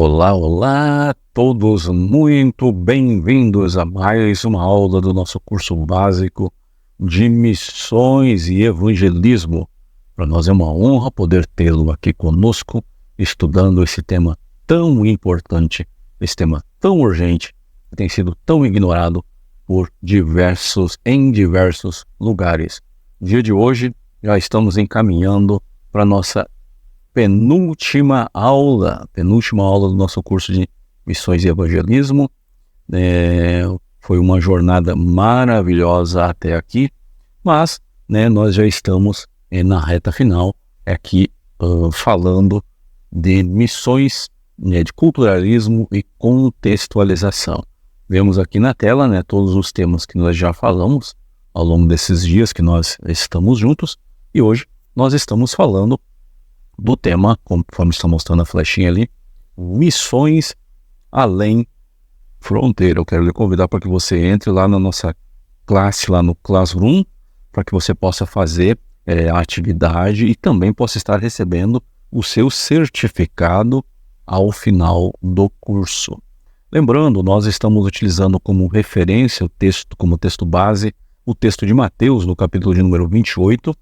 Olá, olá, todos muito bem-vindos a mais uma aula do nosso curso básico de missões e evangelismo. Para nós é uma honra poder tê-lo aqui conosco, estudando esse tema tão importante, esse tema tão urgente, que tem sido tão ignorado em diversos lugares. No dia de hoje, já estamos encaminhando para a nossa penúltima aula do nosso curso de Missões e Evangelismo. Foi uma jornada maravilhosa até aqui, mas nós já estamos na reta final aqui falando de missões, de culturalismo e contextualização. Vemos aqui na tela todos os temas que nós já falamos ao longo desses dias que nós estamos juntos, e hoje nós estamos falando do tema, conforme está mostrando a flechinha ali, missões além fronteira. Eu quero lhe convidar para que você entre lá na nossa classe, lá no Classroom, para que você possa fazer a atividade e também possa estar recebendo o seu certificado ao final do curso. Lembrando, nós estamos utilizando como referência o texto, como texto base, o texto de Mateus, no capítulo de número 28,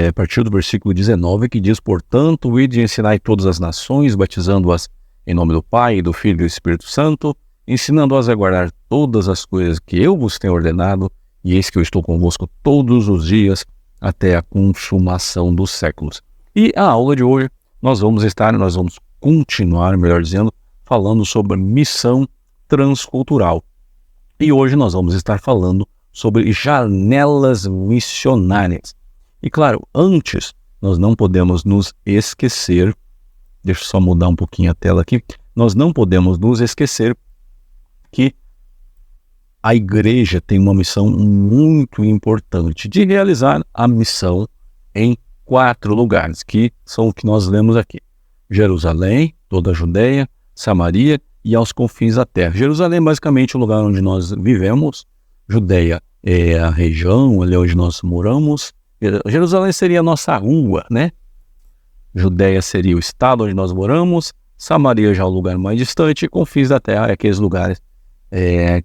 a partir do versículo 19, que diz: portanto, ide e ensinai todas as nações, batizando-as em nome do Pai, do Filho e do Espírito Santo, ensinando-as a guardar todas as coisas que eu vos tenho ordenado, e eis que eu estou convosco todos os dias, até a consumação dos séculos. E a aula de hoje, nós vamos continuar, melhor dizendo, falando sobre missão transcultural. E hoje nós vamos estar falando sobre janelas missionárias. E claro, antes, nós não podemos nos esquecer, deixa eu só mudar um pouquinho a tela aqui, nós não podemos nos esquecer que a igreja tem uma missão muito importante de realizar a missão em 4 lugares, que são o que nós lemos aqui: Jerusalém, toda a Judeia, Samaria e aos confins da terra. Jerusalém é basicamente o lugar onde nós vivemos, Judeia é a região ali onde nós moramos, Jerusalém seria a nossa rua, Judeia seria o estado onde nós moramos, Samaria já é o lugar mais distante, e confins da terra é aqueles lugares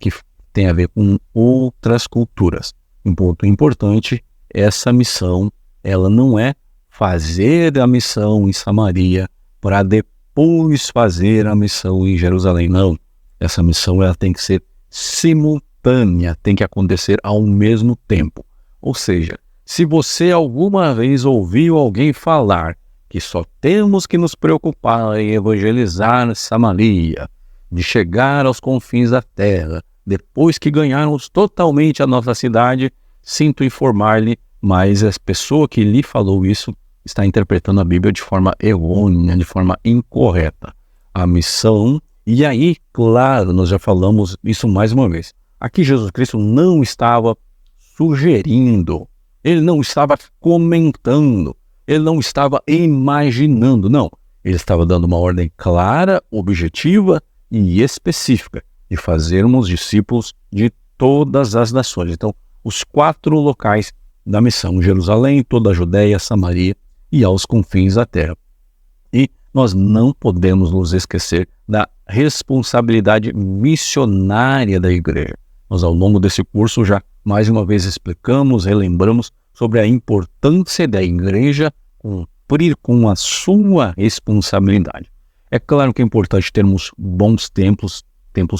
que tem a ver com outras culturas. Um ponto importante, essa missão, ela não é fazer a missão em Samaria para depois fazer a missão em Jerusalém, não. Essa missão ela tem que ser simultânea, tem que acontecer ao mesmo tempo. Ou seja, se você alguma vez ouviu alguém falar que só temos que nos preocupar em evangelizar Samaria, de chegar aos confins da terra, depois que ganharmos totalmente a nossa cidade, sinto informar-lhe, mas a pessoa que lhe falou isso está interpretando a Bíblia de forma errônea, de forma incorreta. A missão, e aí, claro, nós já falamos isso mais uma vez. Aqui Jesus Cristo não estava sugerindo, ele não estava comentando, ele não estava imaginando, não. Ele estava dando uma ordem clara, objetiva e específica de fazermos discípulos de todas as nações. Então, os 4 locais da missão: Jerusalém, toda a Judeia, Samaria e aos confins da terra. E nós não podemos nos esquecer da responsabilidade missionária da igreja. Nós, ao longo desse curso, já mais uma vez explicamos, relembramos sobre a importância da igreja cumprir com a sua responsabilidade. É claro que é importante termos bons templos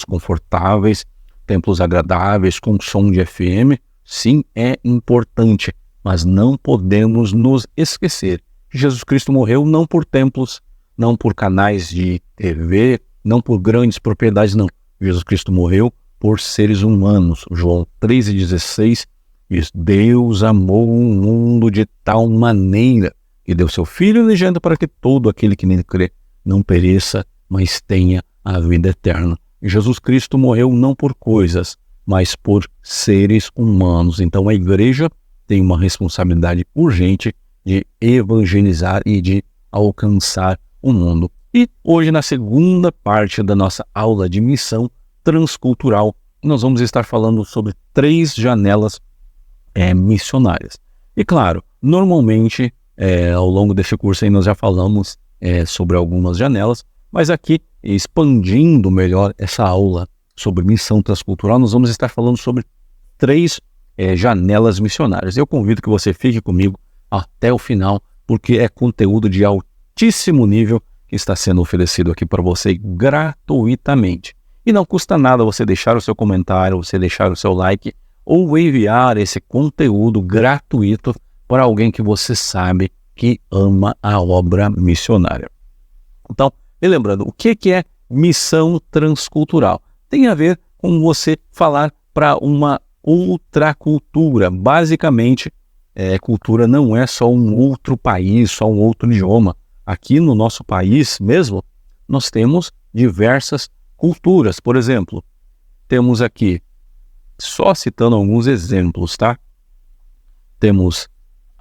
confortáveis, templos agradáveis, com som de FM. Sim, é importante, mas não podemos nos esquecer que Jesus Cristo morreu não por templos, não por canais de TV, não por grandes propriedades, não. Jesus Cristo morreu por seres humanos. João 3,16 diz: Deus amou o mundo de tal maneira que deu seu Filho unigênito para que todo aquele que nele crê não pereça, mas tenha a vida eterna. E Jesus Cristo morreu não por coisas, mas por seres humanos. Então a igreja tem uma responsabilidade urgente de evangelizar e de alcançar o mundo. E hoje, na segunda parte da nossa aula de missão transcultural, nós vamos estar falando sobre 3 janelas missionárias. E claro, normalmente, ao longo desse curso aí nós já falamos sobre algumas janelas, mas aqui expandindo melhor essa aula sobre missão transcultural, nós vamos estar falando sobre 3 janelas missionárias. Eu convido que você fique comigo até o final, porque é conteúdo de altíssimo nível que está sendo oferecido aqui para você gratuitamente. E não custa nada você deixar o seu comentário, você deixar o seu like ou enviar esse conteúdo gratuito para alguém que você sabe que ama a obra missionária. Então, me lembrando, o que é missão transcultural? Tem a ver com você falar para uma outra cultura. Basicamente, cultura não é só um outro país, só um outro idioma. Aqui no nosso país mesmo, nós temos diversas culturas. Por exemplo, temos aqui, só citando alguns exemplos, tá? Temos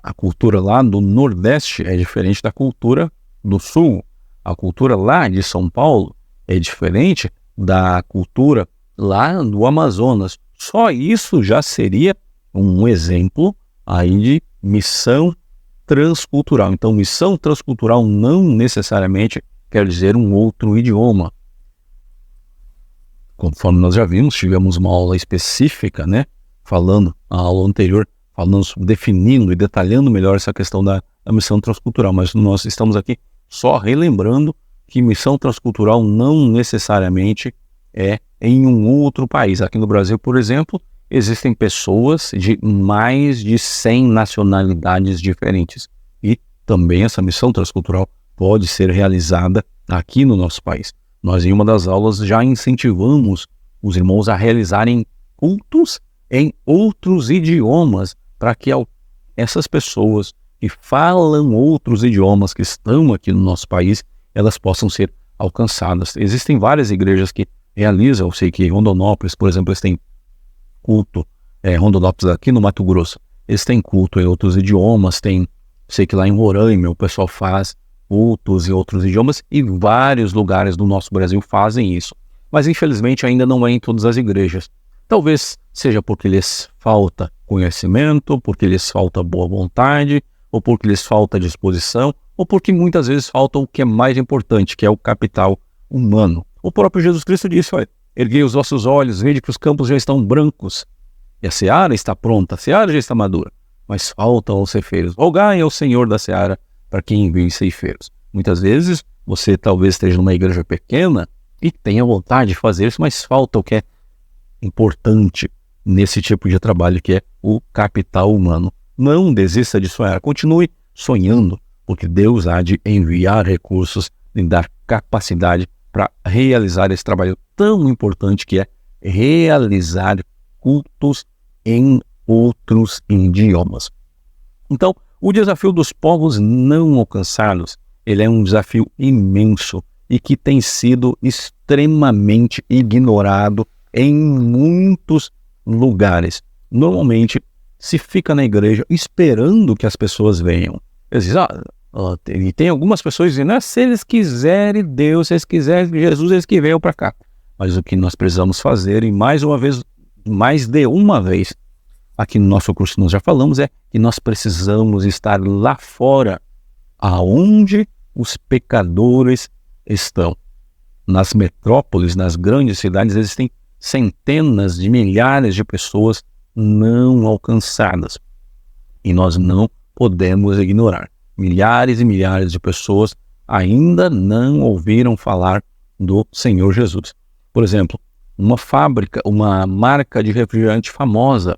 a cultura lá do Nordeste, é diferente da cultura do Sul. A cultura lá de São Paulo é diferente da cultura lá do Amazonas. Só isso já seria um exemplo aí de missão transcultural. Então, missão transcultural não necessariamente quer dizer um outro idioma. Conforme nós já vimos, tivemos uma aula específica, né? Falando, a aula anterior, falando, definindo e detalhando melhor essa questão da missão transcultural. Mas nós estamos aqui só relembrando que missão transcultural não necessariamente é em um outro país. Aqui no Brasil, por exemplo, existem pessoas de mais de 100 nacionalidades diferentes. E também essa missão transcultural pode ser realizada aqui no nosso país. Nós, em uma das aulas, já incentivamos os irmãos a realizarem cultos em outros idiomas, para que essas pessoas que falam outros idiomas, que estão aqui no nosso país, elas possam ser alcançadas. Existem várias igrejas que realizam, eu sei que em Rondonópolis, por exemplo, eles têm culto, Rondonópolis aqui no Mato Grosso, eles têm culto em outros idiomas, sei que lá em Roraima o pessoal faz cultos em outros idiomas, e vários lugares do nosso Brasil fazem isso. Mas infelizmente ainda não é em todas as igrejas. Talvez seja porque lhes falta conhecimento, porque lhes falta boa vontade, ou porque lhes falta disposição, ou porque muitas vezes falta o que é mais importante, que é o capital humano. O próprio Jesus Cristo disse, olha, erguei os vossos olhos, vede que os campos já estão brancos, e a seara está pronta, a seara já está madura, mas faltam os ceifeiros. Rogai ao Senhor da seara para que envie ceifeiros. Muitas vezes você talvez esteja numa igreja pequena e tenha vontade de fazer isso, mas falta o que é importante nesse tipo de trabalho, que é o capital humano. Não desista de sonhar, continue sonhando, porque Deus há de enviar recursos e dar capacidade para realizar esse trabalho tão importante que é realizar cultos em outros idiomas. Então, o desafio dos povos não alcançados, ele é um desafio imenso e que tem sido extremamente ignorado em muitos lugares. Normalmente, se fica na igreja esperando que as pessoas venham. E tem algumas pessoas dizendo, se eles quiserem Deus, se eles quiserem Jesus, eles que venham para cá. Mas o que nós precisamos fazer, e mais de uma vez, aqui no nosso curso nós já falamos, é que nós precisamos estar lá fora, aonde os pecadores estão. Nas metrópoles, nas grandes cidades, existem centenas de milhares de pessoas não alcançadas. E nós não podemos ignorar. Milhares e milhares de pessoas ainda não ouviram falar do Senhor Jesus. Por exemplo, uma marca de refrigerante famosa,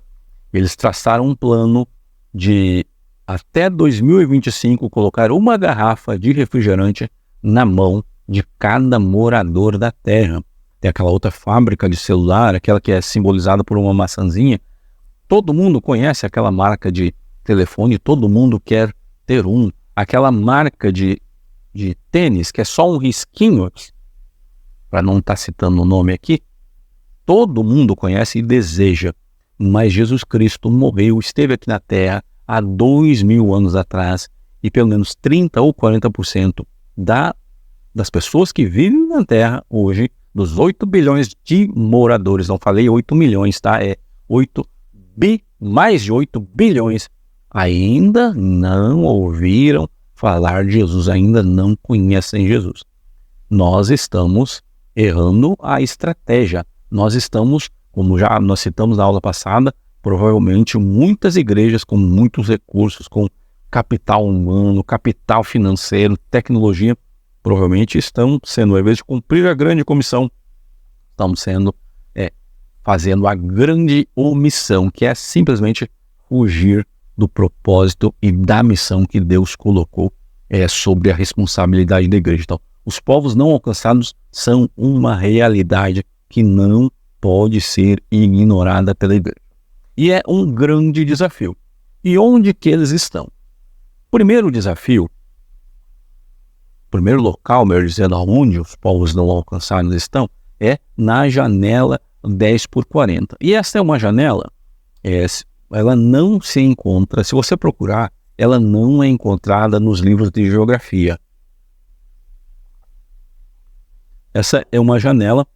eles traçaram um plano de até 2025 colocar uma garrafa de refrigerante na mão de cada morador da Terra. Tem aquela outra fábrica de celular, aquela que é simbolizada por uma maçãzinha. Todo mundo conhece aquela marca de telefone, todo mundo quer ter um. Aquela marca de tênis, que é só um risquinho, para não estar citando o nome aqui, todo mundo conhece e deseja. Mas Jesus Cristo morreu, esteve aqui na Terra há 2000 anos atrás, e pelo menos 30 ou 40% das pessoas que vivem na Terra hoje, dos 8 bilhões de moradores, não falei 8 milhões, tá? Mais de 8 bilhões, ainda não ouviram falar de Jesus, ainda não conhecem Jesus. nós estamos errando a estratégia. Nós estamos, como já nós citamos na aula passada, provavelmente muitas igrejas com muitos recursos, com capital humano, capital financeiro, tecnologia, provavelmente estão sendo, ao invés de cumprir a grande comissão, estamos sendo fazendo a grande omissão, que é simplesmente fugir do propósito e da missão que Deus colocou sobre a responsabilidade da igreja. Então, os povos não alcançados são uma realidade que não pode ser ignorada pela igreja. E é um grande desafio. E onde que eles estão? Primeiro desafio, primeiro local, melhor dizendo, onde os povos não alcançados estão, é na janela 10x40. E essa é uma janela, ela não se encontra, se você procurar, ela não é encontrada nos livros de geografia. Essa é uma janela,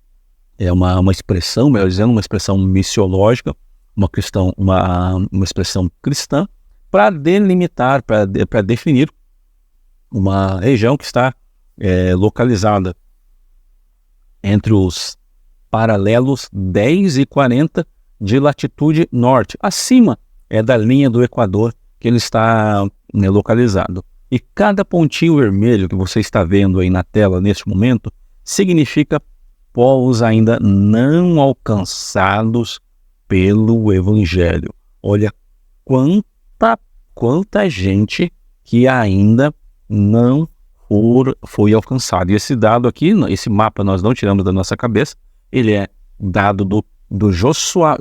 é uma expressão, melhor dizendo, uma expressão missiológica, uma expressão cristã, para delimitar, para definir uma região que está localizada entre os paralelos 10 e 40 de latitude norte, acima da linha do Equador que ele está localizado. E cada pontinho vermelho que você está vendo aí na tela neste momento significa povos ainda não alcançados pelo Evangelho. Olha quanta gente que ainda não foi alcançado. E esse dado aqui, esse mapa nós não tiramos da nossa cabeça, ele é dado do Joshua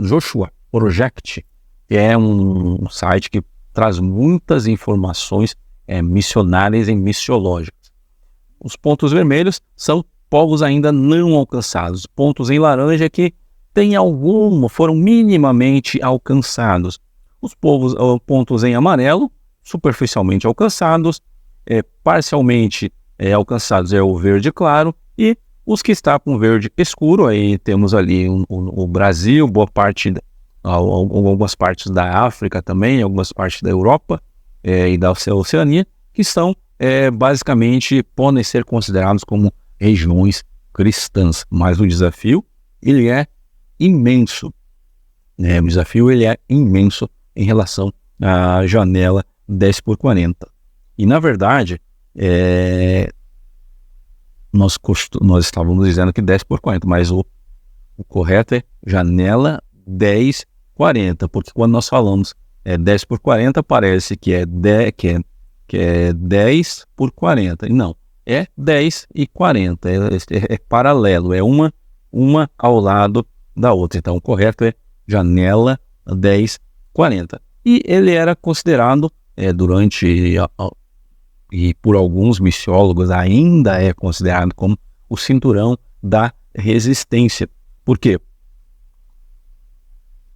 Project, que é um site que traz muitas informações missionárias e missiológicas. Os pontos vermelhos são povos ainda não alcançados. Pontos em laranja que foram minimamente alcançados. Os pontos em amarelo, superficialmente alcançados, parcialmente alcançados é o verde claro, e os que estão com verde escuro, aí temos ali o Brasil, algumas partes da África também, algumas partes da Europa e da Oceania, que são basicamente, podem ser considerados como regiões cristãs. Mas o desafio, ele é imenso. O desafio, ele é imenso em relação à janela 10x40. E, na verdade, nós estávamos dizendo que 10x40, mas o correto é janela 10x40, porque quando nós falamos 10x40, parece que é 10x40. E não, é 10 e 40, é paralelo, é uma ao lado da outra. Então, o correto é janela 10x40. E ele era considerado, e por alguns missiólogos ainda é considerado como o cinturão da resistência. Por quê?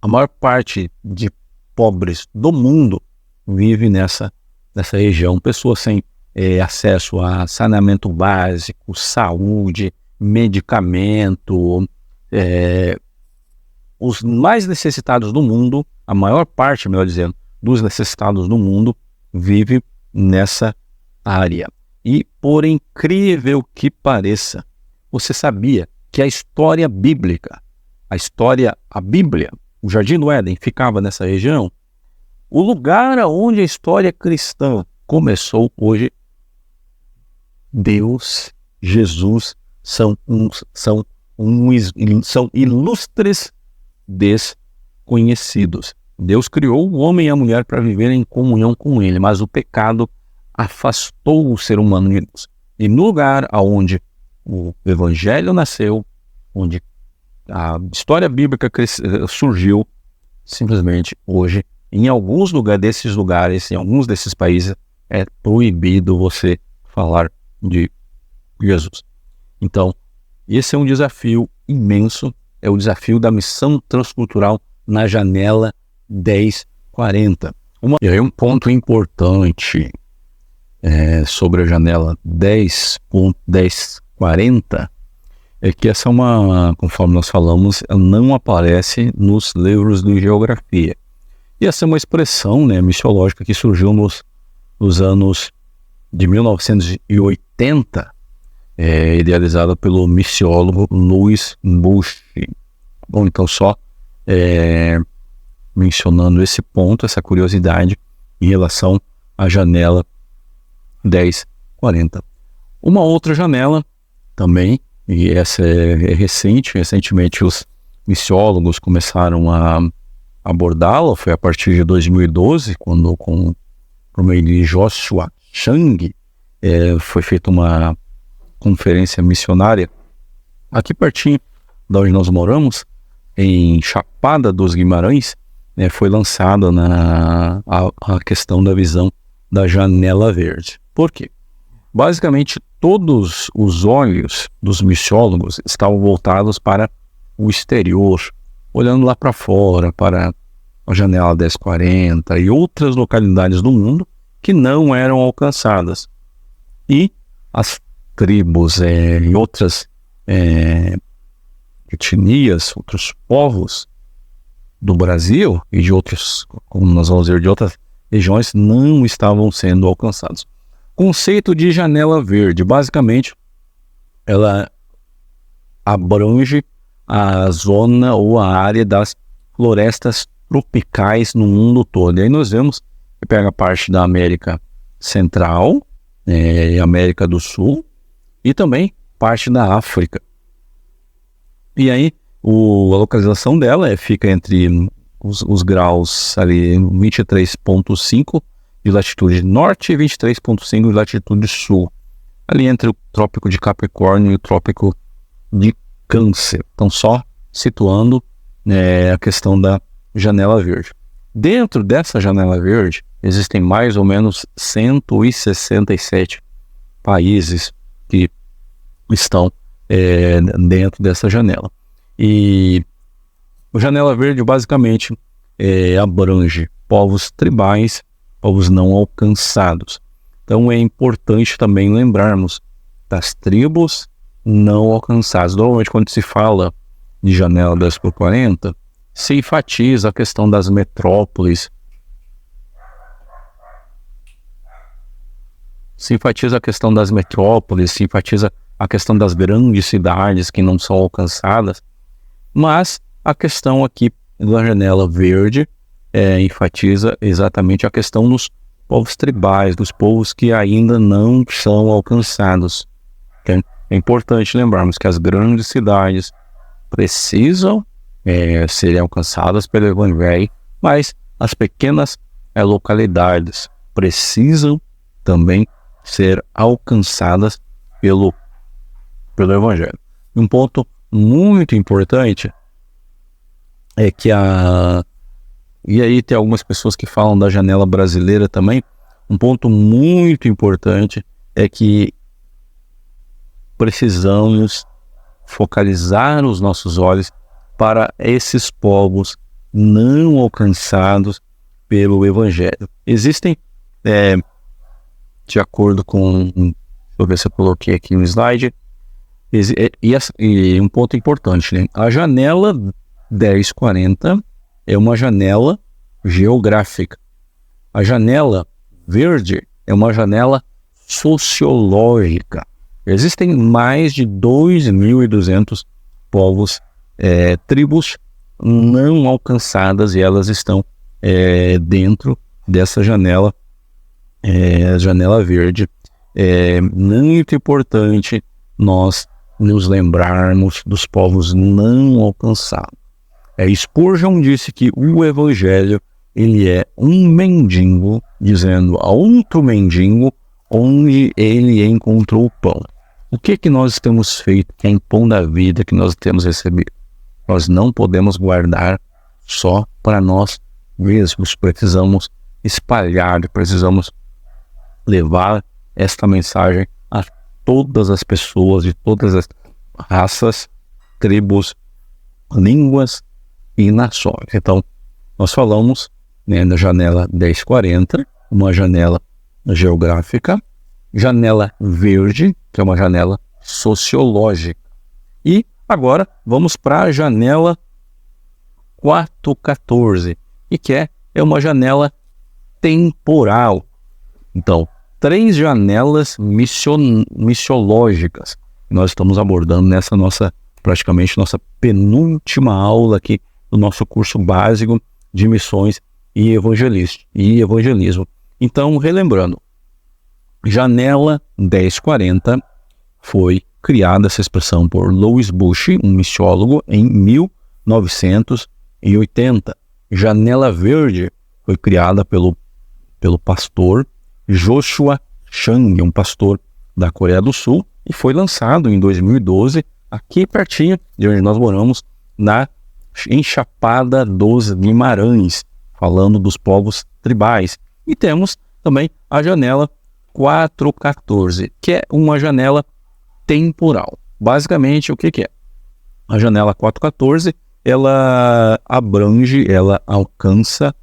A maior parte de pobres do mundo vive nessa região. Pessoas sem acesso a saneamento básico, saúde, medicamento. Os mais necessitados do mundo, a maior parte, melhor dizendo, dos necessitados do mundo vive nessa área. E, por incrível que pareça, você sabia que a Bíblia, o Jardim do Éden ficava nessa região? O lugar onde a história cristã começou hoje, Deus, Jesus, são ilustres desconhecidos. Deus criou o homem e a mulher para viver em comunhão com ele, mas o pecado afastou o ser humano de Deus. E no lugar onde o Evangelho nasceu, onde a história bíblica surgiu, simplesmente hoje, em alguns desses lugares, em alguns desses países, é proibido você falar de Jesus. Então, esse é um desafio imenso, é o desafio da missão transcultural na janela 10x40. E aí um ponto importante sobre a janela 10.1040 é que essa conforme nós falamos, ela não aparece nos livros de geografia. E essa é uma expressão missiológica que surgiu nos anos de 1980 idealizada pelo missiólogo Louis Bush. Bom, então só mencionando esse ponto, essa curiosidade em relação à janela 1040. Uma outra janela também, e essa é recentemente os missiólogos começaram a abordá-la, foi a partir de 2012, quando com por meio de Joshua Chang foi feita uma conferência missionária aqui pertinho de onde nós moramos, em Chapada dos Guimarães, foi lançada a questão da visão da janela verde. Por quê? Basicamente, todos os olhos dos missiólogos estavam voltados para o exterior, olhando lá para fora, para a janela 1040 e outras localidades do mundo que não eram alcançadas. E as tribos e outras etnias, outros povos do Brasil e de outros, como nós vamos ver, de outras regiões, não estavam sendo alcançados. Conceito de janela verde, basicamente, ela abrange a zona ou a área das florestas tropicais no mundo todo. E aí nós vemos que pega parte da América Central, América do Sul e também parte da África. E aí a localização dela fica entre os graus ali 23,5 de latitude norte e 23,5 de latitude sul, ali entre o Trópico de Capricórnio e o Trópico de Câncer. Então, só situando a questão da janela verde. Dentro dessa janela verde, existem mais ou menos 167 países que estão dentro dessa janela. E a janela verde, basicamente, abrange povos tribais, povos não alcançados. Então, é importante também lembrarmos das tribos não alcançadas. Normalmente, quando se fala de janela 1040, se enfatiza a questão das metrópoles, se enfatiza a questão das grandes cidades que não são alcançadas, mas a questão aqui da janela verde enfatiza exatamente a questão dos povos tribais, dos povos que ainda não são alcançados. Okay? É importante lembrarmos que as grandes cidades precisam serem alcançadas pelo Evangelho, mas as pequenas localidades precisam também ser alcançadas pelo Evangelho. Um ponto muito importante é que e aí tem algumas pessoas que falam da janela brasileira também. Um ponto muito importante é que precisamos focalizar os nossos olhos para esses povos não alcançados pelo Evangelho. Existem, de acordo com, deixa eu ver se eu coloquei aqui no slide, e um ponto importante, né? A janela 1040 é uma janela geográfica. A janela verde é uma janela sociológica. Existem mais de 2.200 povos, tribos não alcançadas, e elas estão dentro dessa janela, janela verde. É muito importante nós nos lembrarmos dos povos não alcançados. Spurgeon disse que o Evangelho ele é um mendigo dizendo a outro mendigo onde ele encontrou o pão. O que nós temos feito, que é em pão da vida que nós temos recebido? Nós não podemos guardar só para nós mesmos, precisamos espalhar, precisamos levar esta mensagem a todas as pessoas de todas as raças, tribos, línguas e nações. Então, nós falamos da janela 1040, uma janela geográfica, janela verde, que é uma janela sociológica. E agora vamos para a janela 414, e que é uma janela temporal. Então, 3 janelas missiológicas. nós estamos abordando nessa praticamente nossa penúltima aula aqui do nosso curso básico de missões e evangelismo. Então, relembrando, janela 1040 foi criada essa expressão por Louis Bush, um missiólogo, em 1980. Janela verde foi criada pelo pastor Joshua Chang, um pastor da Coreia do Sul, e foi lançado em 2012, aqui pertinho de onde nós moramos, em Chapada dos Guimarães, falando dos povos tribais. E temos também a janela 414, que é uma janela temporal. Basicamente, o que é? A janela 414, ela alcança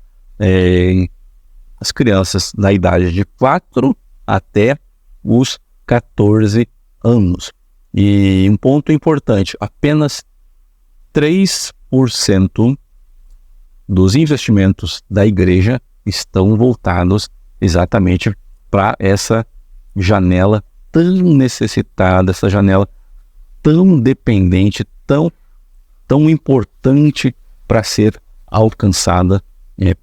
as crianças da idade de 4 até os 14 anos. E um ponto importante, apenas 3% dos investimentos da igreja estão voltados exatamente para essa janela tão necessitada, essa janela tão dependente, tão importante para ser alcançada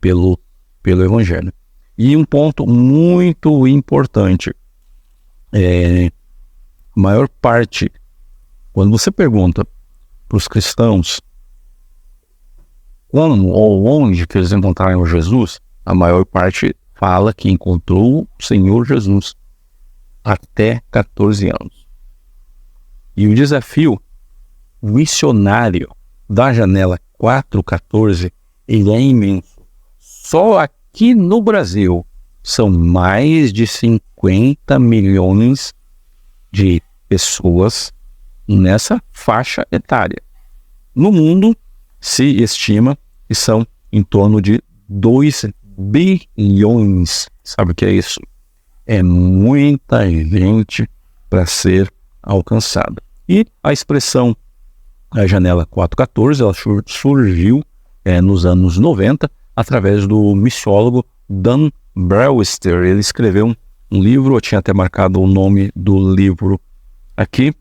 pelo Evangelho. E um ponto muito importante, a maior parte, quando você pergunta para os cristãos quando ou onde que eles encontraram Jesus, a maior parte fala que encontrou o Senhor Jesus até 14 anos. E o desafio missionário da janela 414, ele é imenso. Só aqui no Brasil são mais de 50 milhões de pessoas nessa faixa etária. No mundo, se estima que são em torno de 2 bilhões. Sabe o que é isso? É muita gente para ser alcançada. E a expressão a janela 414, ela surgiu nos anos 90 através do missiólogo Dan Brewster. Ele escreveu um livro, eu tinha até marcado o nome do livro aqui.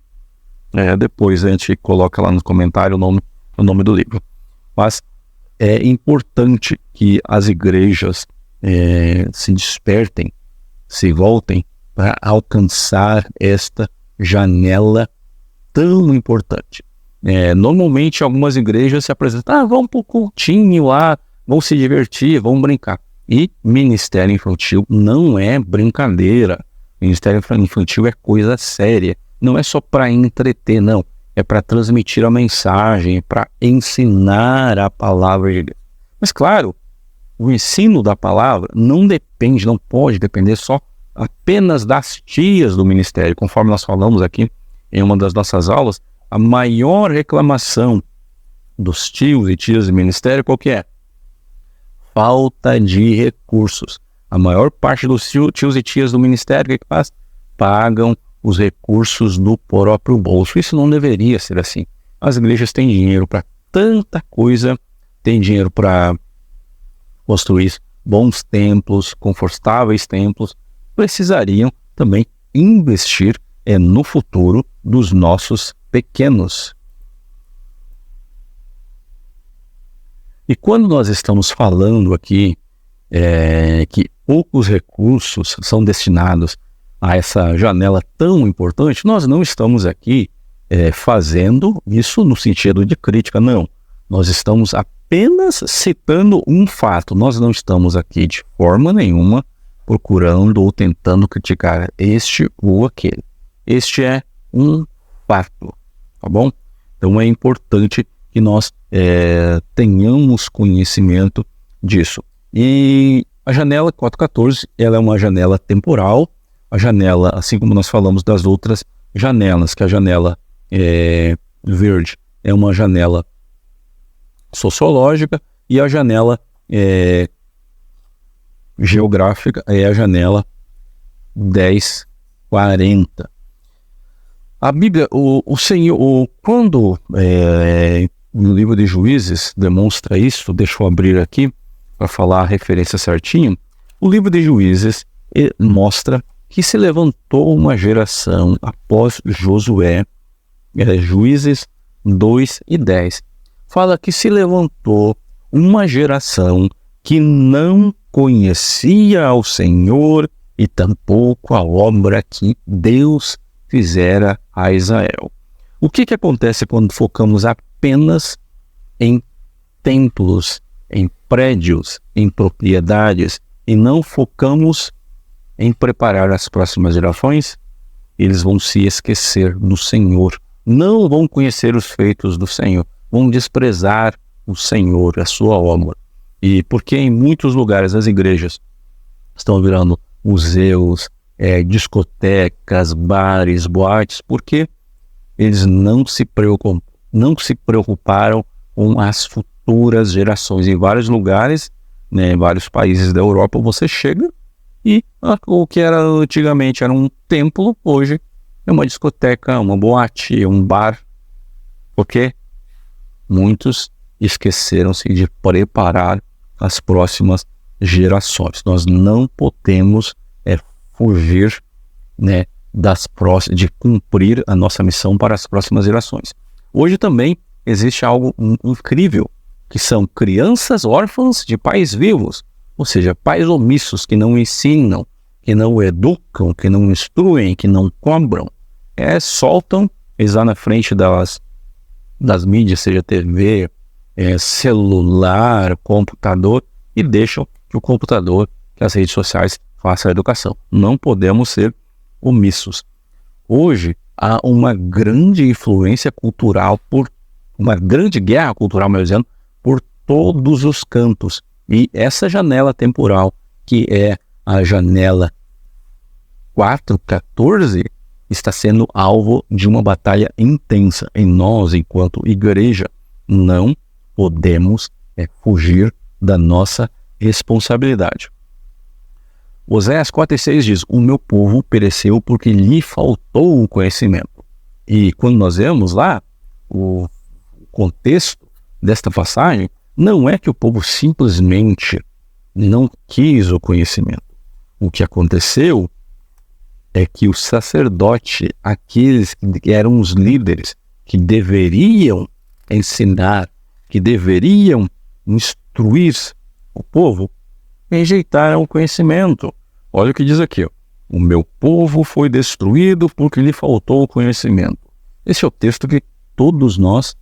Depois a gente coloca lá no comentário o nome do livro. Mas é importante que as igrejas se despertem, se voltem para alcançar esta janela tão importante. Normalmente algumas igrejas se apresentam, vamos para o cultinho lá, vão se divertir, vão brincar. E ministério infantil não é brincadeira. Ministério infantil é coisa séria. Não é só para entreter, não. É para transmitir a mensagem, é para ensinar a palavra de Deus. Mas claro, o ensino da palavra não pode depender só apenas das tias do ministério. Conforme nós falamos aqui em uma das nossas aulas, a maior reclamação dos tios e tias do ministério, qual que é? Falta de recursos. A maior parte dos tios e tias do ministério, o que faz? Pagam os recursos do próprio bolso. Isso não deveria ser assim. As igrejas têm dinheiro para tanta coisa, têm dinheiro para construir bons templos, confortáveis templos, precisariam também investir no futuro dos nossos pequenos. E quando nós estamos falando aqui que poucos recursos são destinados a essa janela tão importante, nós não estamos aqui fazendo isso no sentido de crítica, não. Nós estamos apenas citando um fato. Nós não estamos aqui de forma nenhuma procurando ou tentando criticar este ou aquele. Este é um fato, tá bom? Então é importante que nós tenhamos conhecimento disso. E a janela 414, ela é uma janela temporal. A janela, assim como nós falamos das outras janelas, que a janela verde é uma janela sociológica e a janela geográfica é a janela 1040. A Bíblia, o Senhor, quando no livro de Juízes demonstra isso, deixa eu abrir aqui para falar a referência certinho. O livro de Juízes mostra que se levantou uma geração após Josué Juízes 2:10. Fala que se levantou uma geração que não conhecia ao Senhor e tampouco a obra que Deus fizera a Israel. O que acontece quando focamos apenas em templos, em prédios, em propriedades e não focamos em preparar as próximas gerações? Eles vão se esquecer do Senhor, não vão conhecer os feitos do Senhor, vão desprezar o Senhor, a sua obra. E porque em muitos lugares as igrejas estão virando museus, discotecas, bares, boates, porque eles não se preocuparam com as futuras gerações. Em vários lugares, em vários países da Europa, você chega e o que era antigamente era um templo, hoje é uma discoteca, uma boate, um bar, porque muitos esqueceram-se de preparar as próximas gerações. Nós não podemos fugir, de cumprir a nossa missão para as próximas gerações. Hoje também existe algo incrível, que são crianças órfãs de pais vivos, ou seja, pais omissos que não ensinam, que não educam, que não instruem, que não cobram. Soltam eles lá na frente das mídias, seja TV, celular, computador, e deixam que o computador, que as redes sociais façam a educação. Não podemos ser omissos. Hoje há uma grande influência cultural, uma grande guerra cultural, melhor dizendo, por todos os cantos. E essa janela temporal, que é a janela 4:14, está sendo alvo de uma batalha intensa. E nós, enquanto igreja, não podemos fugir da nossa responsabilidade. Oséias 4:6 diz: o meu povo pereceu porque lhe faltou o conhecimento. E quando nós vemos lá o contexto desta passagem, não é que o povo simplesmente não quis o conhecimento. O que aconteceu é que o sacerdote, aqueles que eram os líderes, que deveriam ensinar, que deveriam instruir o povo, rejeitaram o conhecimento. Olha o que diz aqui: o meu povo foi destruído porque lhe faltou o conhecimento. Esse é o texto que todos nós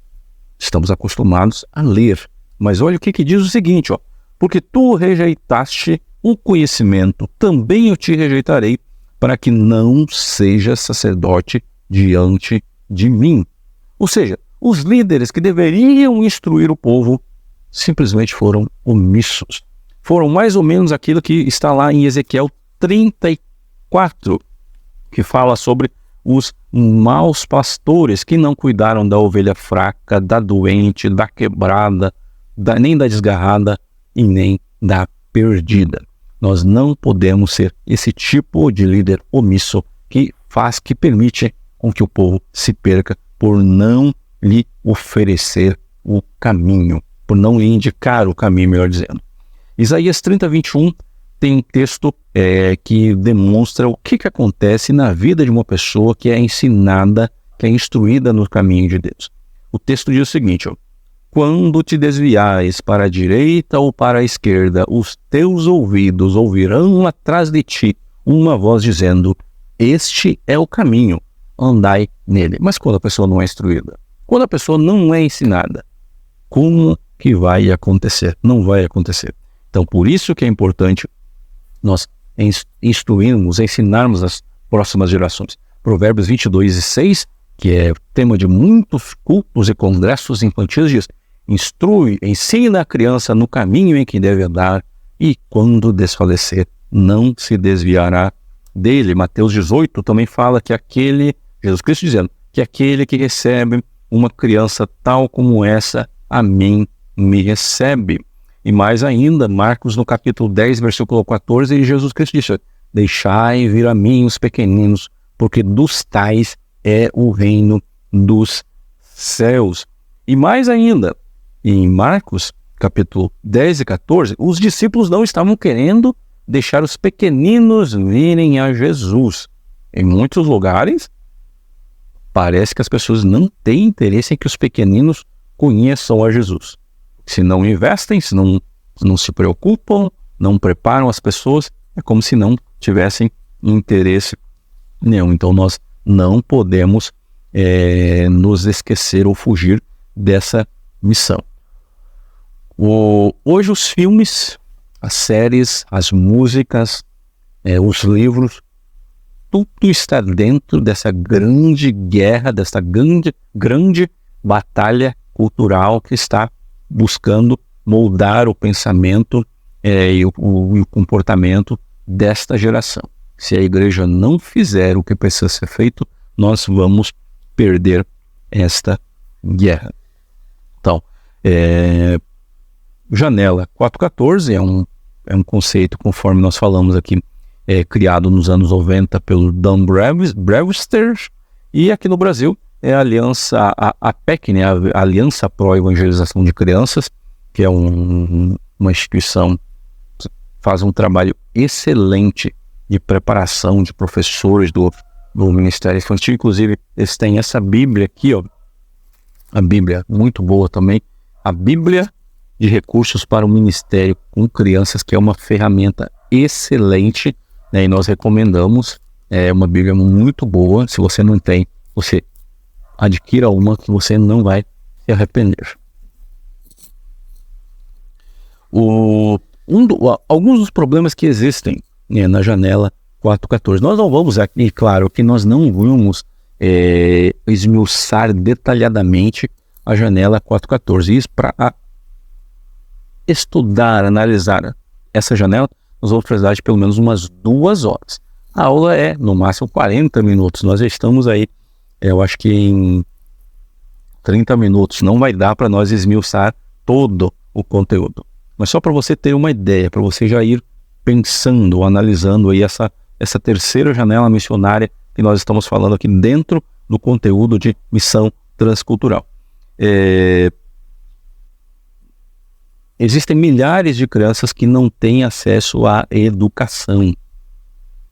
estamos acostumados a ler. Mas olha o que diz o seguinte: porque tu rejeitaste o conhecimento, também eu te rejeitarei, para que não sejas sacerdote diante de mim. Ou seja, os líderes que deveriam instruir o povo simplesmente foram omissos. Foram mais ou menos aquilo que está lá em Ezequiel 34, que fala sobre os maus pastores que não cuidaram da ovelha fraca, da doente, da quebrada, nem da desgarrada e nem da perdida. Nós não podemos ser esse tipo de líder omisso que permite com que o povo se perca por não lhe oferecer o caminho, por não lhe indicar o caminho, melhor dizendo. Isaías 30:21 tem um texto que demonstra o que acontece na vida de uma pessoa que é ensinada, que é instruída no caminho de Deus. O texto diz o seguinte: quando te desviares para a direita ou para a esquerda, os teus ouvidos ouvirão atrás de ti uma voz dizendo: este é o caminho, andai nele. Mas quando a pessoa não é instruída, quando a pessoa não é ensinada, como que vai acontecer? Não vai acontecer. Então, por isso que é importante nós instruirmos, ensinarmos as próximas gerações. Provérbios 22:6, que é tema de muitos cultos e congressos infantis, diz: ensina a criança no caminho em que deve andar, e quando desfalecer, não se desviará dele. Mateus 18 também fala que Jesus Cristo dizendo, que aquele que recebe uma criança tal como essa, a mim me recebe. E mais ainda, Marcos no capítulo 10, versículo 14, e Jesus Cristo disse: deixai vir a mim os pequeninos, porque dos tais é o reino dos céus. E mais ainda, em Marcos capítulo 10 e 14, os discípulos não estavam querendo deixar os pequeninos virem a Jesus. Em muitos lugares, Parece que as pessoas não têm interesse em que os pequeninos conheçam a Jesus. Se não investem, se não se preocupam, não preparam as pessoas, é como se não tivessem interesse nenhum. Então nós não podemos nos esquecer ou fugir dessa missão. Hoje os filmes, as séries, as músicas, os livros, tudo está dentro dessa grande guerra, dessa grande batalha cultural que está buscando moldar o pensamento e o comportamento desta geração. Se a igreja não fizer o que precisa ser feito, nós vamos perder esta guerra. Então, Janela 4.14 é um conceito, conforme nós falamos aqui, criado nos anos 90 pelo Dan Brewster, e aqui no Brasil é a Aliança, a APEC, né, a Aliança Pro Evangelização de Crianças, que é uma instituição que faz um trabalho excelente de preparação de professores do Ministério Infantil. Inclusive, eles têm essa Bíblia aqui, ó, a Bíblia muito boa também, a Bíblia de Recursos para o Ministério com Crianças, que é uma ferramenta excelente, né, e nós recomendamos. É uma Bíblia muito boa. Se você não tem, você adquira uma, que você não vai se arrepender. Alguns dos problemas que existem, né, na Janela 4.14. Nós não vamos aqui, claro, que nós não vamos esmiuçar detalhadamente a Janela 4.14. Isso para estudar, analisar essa janela, nós vamos precisar de pelo menos umas 2 horas. A aula é, no máximo, 40 minutos. Nós já estamos aí, eu acho que em 30 minutos. Não vai dar para nós esmiuçar todo o conteúdo. Mas só para você ter uma ideia, para você já ir pensando, analisando aí essa terceira janela missionária que nós estamos falando aqui dentro do conteúdo de missão transcultural. Existem milhares de crianças que não têm acesso à educação.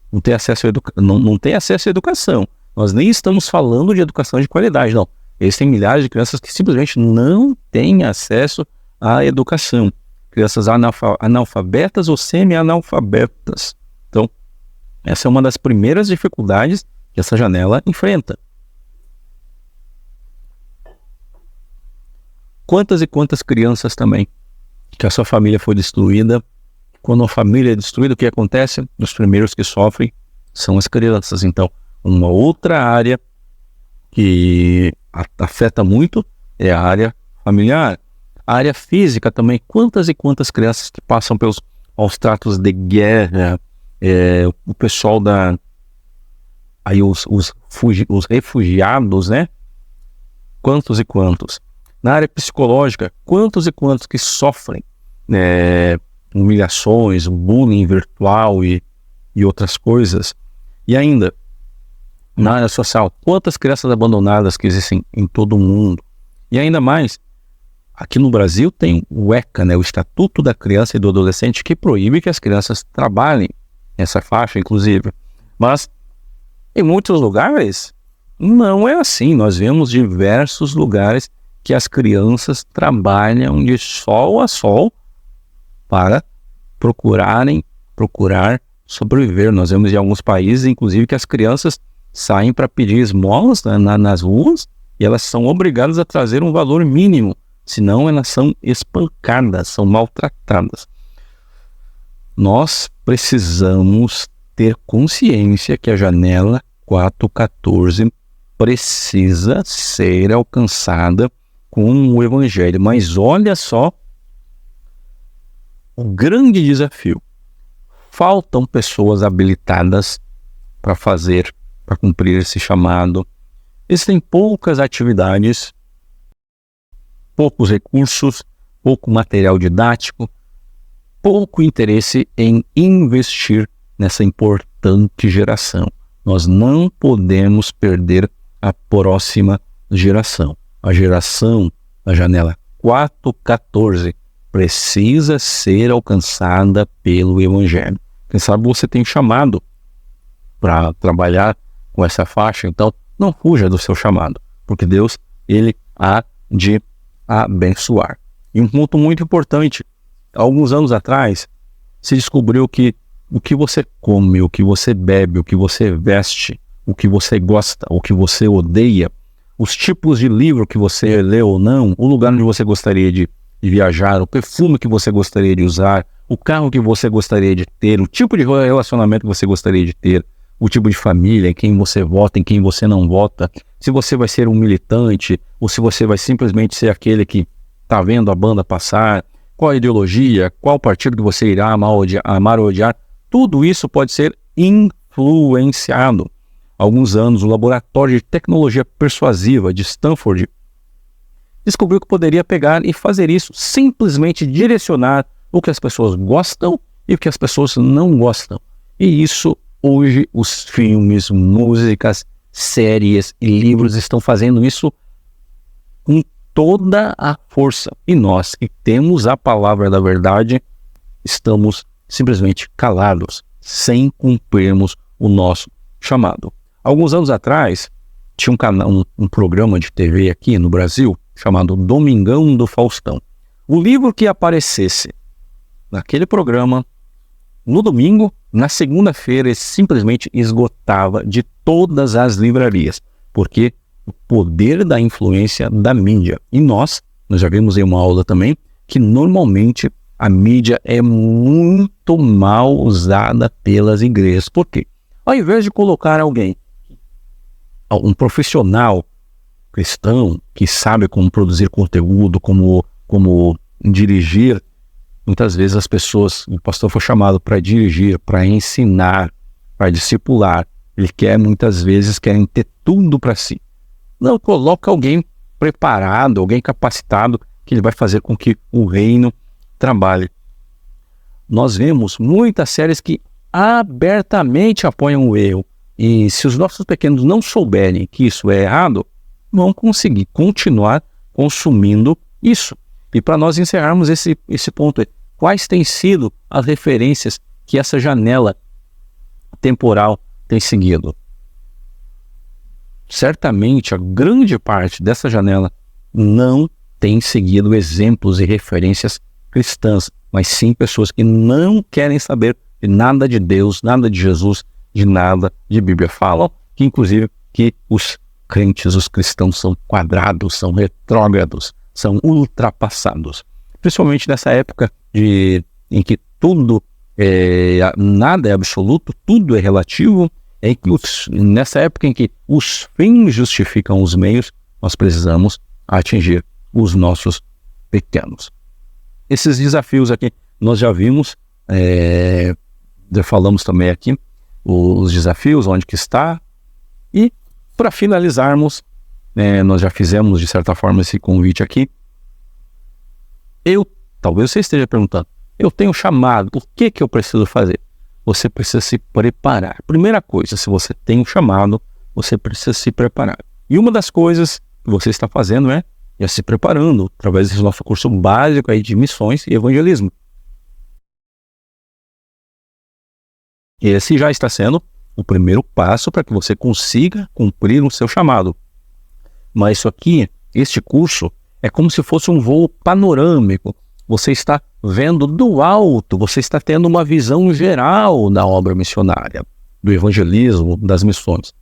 Não tem acesso à educação. Nós nem estamos falando de educação de qualidade, não. Existem milhares de crianças que simplesmente não têm acesso à educação. Crianças analfabetas ou semi-analfabetas. Então, essa é uma das primeiras dificuldades que essa janela enfrenta. Quantas e quantas crianças também que a sua família foi destruída. Quando a família é destruída, o que acontece? Os primeiros que sofrem são as crianças. Então, uma outra área que afeta muito é a área familiar. A área física também. Quantas e quantas crianças que passam pelos maus tratos de guerra, o pessoal aí os refugiados, né? Quantos e quantos? Na área psicológica, quantos e quantos que sofrem humilhações, bullying virtual e outras coisas. E ainda, na área social, quantas crianças abandonadas que existem em todo o mundo. E ainda mais, aqui no Brasil tem o ECA, né, o Estatuto da Criança e do Adolescente, que proíbe que as crianças trabalhem nessa faixa, inclusive. Mas, em muitos lugares, não é assim. Nós vemos diversos lugares que as crianças trabalham de sol a sol para procurar sobreviver. Nós vemos em alguns países, inclusive, que as crianças saem para pedir esmolas nas ruas e elas são obrigadas a trazer um valor mínimo, senão elas são espancadas, são maltratadas. Nós precisamos ter consciência que a janela 4.14 precisa ser alcançada com o Evangelho. Mas olha só o grande desafio. Faltam pessoas habilitadas para cumprir esse chamado. Existem poucas atividades, poucos recursos, pouco material didático, pouco interesse em investir nessa importante geração. Nós não podemos perder a próxima geração. A geração da janela 4.14 precisa ser alcançada pelo Evangelho. Quem sabe você tem chamado para trabalhar com essa faixa, então não fuja do seu chamado, porque Deus, Ele há de abençoar. E um ponto muito importante, alguns anos atrás, se descobriu que o que você come, o que você bebe, o que você veste, o que você gosta, o que você odeia, os tipos de livro que você lê ou não, o lugar onde você gostaria de viajar, o perfume que você gostaria de usar, o carro que você gostaria de ter, o tipo de relacionamento que você gostaria de ter, o tipo de família, em quem você vota, em quem você não vota, se você vai ser um militante ou se você vai simplesmente ser aquele que está vendo a banda passar, qual a ideologia, qual partido que você irá amar ou odiar, tudo isso pode ser influenciado. Há alguns anos, o Laboratório de Tecnologia Persuasiva de Stanford descobriu que poderia pegar e fazer isso, simplesmente direcionar o que as pessoas gostam e o que as pessoas não gostam. E isso, hoje, os filmes, músicas, séries e livros estão fazendo isso com toda a força. E nós, que temos a palavra da verdade, estamos simplesmente calados, sem cumprirmos o nosso chamado. Alguns anos atrás, tinha um programa de TV aqui no Brasil, chamado Domingão do Faustão. O livro que aparecesse naquele programa, no domingo, na segunda-feira, ele simplesmente esgotava de todas as livrarias, porque o poder da influência da mídia. E nós já vimos em uma aula também, que normalmente a mídia é muito mal usada pelas igrejas. Por quê? Ao invés de colocar alguém, um profissional cristão, que sabe como produzir conteúdo, como dirigir, muitas vezes as pessoas, o pastor foi chamado para dirigir, para ensinar, para discipular. Ele muitas vezes querem ter tudo para si. Não, coloca alguém preparado, alguém capacitado, que ele vai fazer com que o reino trabalhe. Nós vemos muitas séries que abertamente apoiam o erro. E se os nossos pequenos não souberem que isso é errado, vão conseguir continuar consumindo isso. E para nós encerrarmos esse ponto, quais têm sido as referências que essa janela temporal tem seguido? Certamente a grande parte dessa janela não tem seguido exemplos e referências cristãs, mas sim pessoas que não querem saber de nada de Deus, nada de Jesus, de nada de Bíblia. Falam que inclusive que os crentes, os cristãos são quadrados, são retrógrados, são ultrapassados. Principalmente nessa época em que nada é absoluto, tudo é relativo, nessa época em que os fins justificam os meios, nós precisamos atingir os nossos pequenos. Esses desafios aqui nós já vimos, já falamos também aqui, os desafios, onde que está, e para finalizarmos, nós já fizemos de certa forma esse convite aqui. Talvez você esteja perguntando, eu tenho chamado, o que eu preciso fazer? Você precisa se preparar. Primeira coisa, se você tem um chamado, você precisa se preparar. E uma das coisas que você está fazendo é se preparando através desse nosso curso básico aí de missões e evangelismo. Esse já está sendo o primeiro passo para que você consiga cumprir o seu chamado. Mas este curso é como se fosse um voo panorâmico. Você está vendo do alto, você está tendo uma visão geral da obra missionária, do evangelismo, das missões.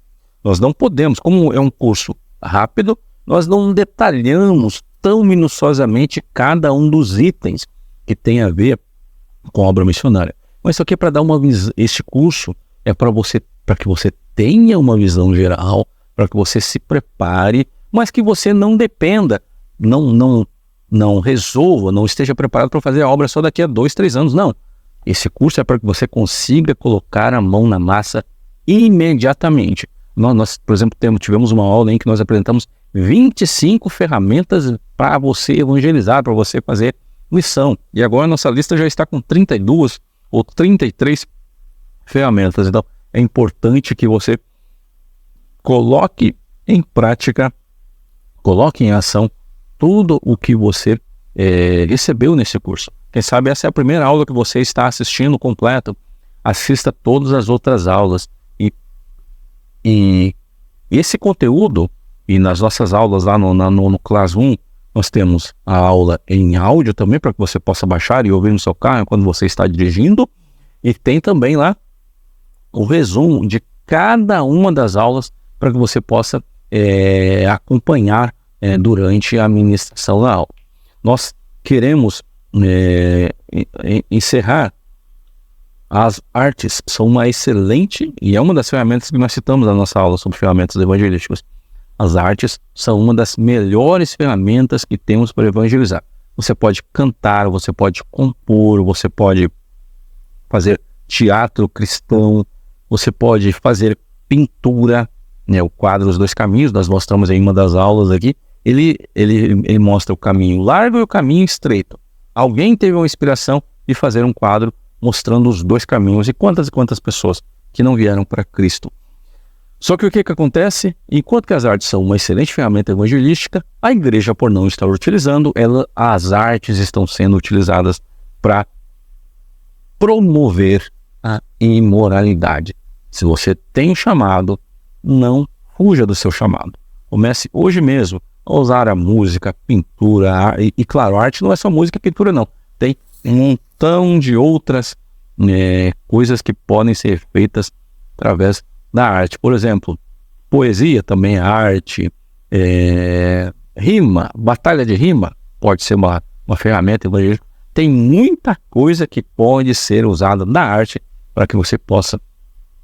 Nós não podemos, como é um curso rápido, nós não detalhamos tão minuciosamente cada um dos itens que tem a ver com a obra missionária. Mas isso aqui é para dar uma visão. Este curso é para que você tenha uma visão geral, para que você se prepare, mas que você não dependa, não resolva, não esteja preparado para fazer a obra só daqui a 2, 3 anos. Não. Esse curso é para que você consiga colocar a mão na massa imediatamente. Nós, por exemplo, tivemos uma aula em que nós apresentamos 25 ferramentas para você evangelizar, para você fazer missão. E agora a nossa lista já está com 32 ou 33 ferramentas. Então, é importante que você coloque em prática, coloque em ação tudo o que você recebeu nesse curso. Quem sabe essa é a primeira aula que você está assistindo completa. Assista todas as outras aulas e Esse conteúdo, e nas nossas aulas lá no Classroom, nós temos a aula em áudio também, para que você possa baixar e ouvir no seu carro quando você está dirigindo. E tem também lá o resumo de cada uma das aulas para que você possa acompanhar durante a ministração da aula. Nós queremos encerrar. As artes são uma excelente, e é uma das ferramentas que nós citamos na nossa aula sobre ferramentas evangelísticas. As artes são uma das melhores ferramentas que temos para evangelizar. Você pode cantar, você pode compor, você pode fazer teatro cristão, você pode fazer pintura, né? O quadro Os Dois Caminhos, nós mostramos em uma das aulas aqui, ele mostra o caminho largo e o caminho estreito. Alguém teve uma inspiração de fazer um quadro mostrando os dois caminhos, e quantas pessoas que não vieram para Cristo. Só que o que acontece? Enquanto que as artes são uma excelente ferramenta evangelística, a igreja, por não estar utilizando, as artes estão sendo utilizadas para promover a imoralidade. Se você tem um chamado, não fuja do seu chamado. Comece hoje mesmo a usar a música, a pintura, e claro, a arte não é só música e pintura não. Tem um montão de outras coisas que podem ser feitas através da arte. Por exemplo, poesia também é arte, rima, batalha de rima pode ser uma ferramenta evangelística. Tem muita coisa que pode ser usada na arte para que você possa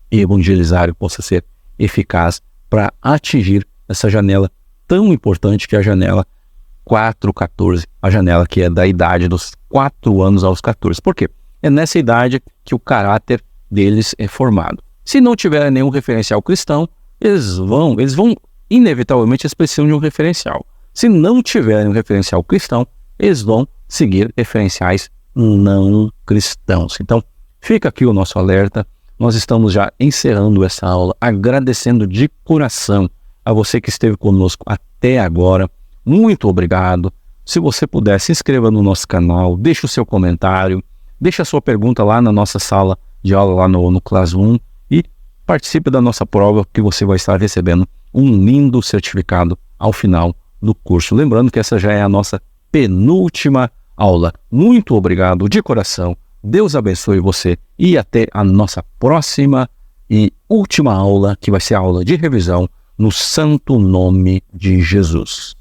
evangelizar e possa ser eficaz para atingir essa janela tão importante que é a janela 4-14, a janela que é da idade dos 4 anos aos 14. Por quê? É nessa idade que o caráter deles é formado. Se não tiver nenhum referencial cristão, eles vão inevitavelmente precisam de um referencial. Se não tiverem um referencial cristão, eles vão seguir referenciais não cristãos. Então, fica aqui o nosso alerta. Nós estamos já encerrando essa aula, agradecendo de coração a você que esteve conosco até agora. Muito obrigado. Se você puder, se inscreva no nosso canal, deixe o seu comentário, deixe a sua pergunta lá na nossa sala de aula, lá no Classroom, e participe da nossa prova, que você vai estar recebendo um lindo certificado ao final do curso. Lembrando que essa já é a nossa penúltima aula. Muito obrigado de coração. Deus abençoe você e até a nossa próxima e última aula, que vai ser a aula de revisão no santo nome de Jesus.